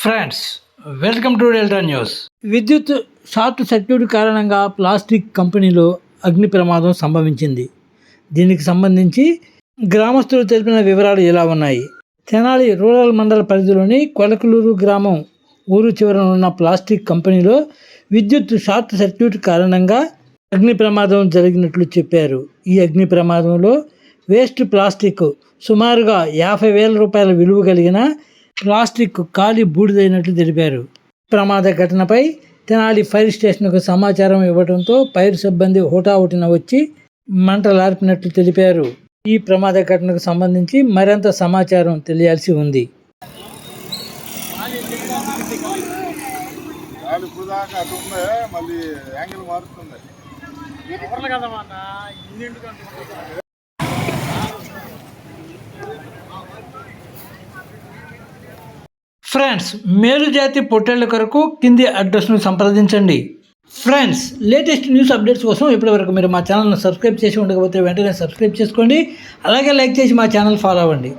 Friends, welcome to delta news. విద్యుత్ short circuit కారణంగా plastic కంపెనీలో అగ్ని ప్రమాదం సంభవించింది. దీనికి సంబంధించి గ్రామస్తులు తెలిపిన వివరాలు ఇలా ఉన్నాయి. తెనాలి రూరల్ మండల పరిధిలోని కొలకలూరు గ్రామం ఊరు చివరన ఉన్న ప్లాస్టిక్ కంపెనీలో విద్యుత్ షార్ట్ సర్క్యూట్ కారణంగా అగ్ని ప్రమాదం జరిగినట్లు చెప్పారు. ఈ అగ్ని ప్రమాదంలో వేస్ట్ ప్లాస్టిక్ సుమారుగా 50,000 రూపాయల విలువ కలిగిన ప్లాస్టిక్ కాలి బూడిదైనట్లు తెలిపారు. ప్రమాద ఘటనపై తెనాలి ఫైర్ స్టేషన్కు సమాచారం ఇవ్వడంతో ఫైర్ సిబ్బంది హుటాహుటిన వచ్చి మంటలార్పినట్లు తెలిపారు. ఈ ప్రమాద ఘటనకు సంబంధించి మరింత సమాచారం తెలియాల్సి ఉంది. ఫ్రెండ్స్, మేలు జాతి పొట్టేళ్ల కొరకు కింది అడ్రస్ను సంప్రదించండి. ఫ్రెండ్స్, లేటెస్ట్ న్యూస్ అప్డేట్స్ కోసం ఇప్పటివరకు మీరు మా ఛానల్ను సబ్స్క్రైబ్ చేసి ఉండకపోతే వెంటనే సబ్స్క్రైబ్ చేసుకోండి. అలాగే లైక్ చేసి మా ఛానల్ ఫాలో అవ్వండి.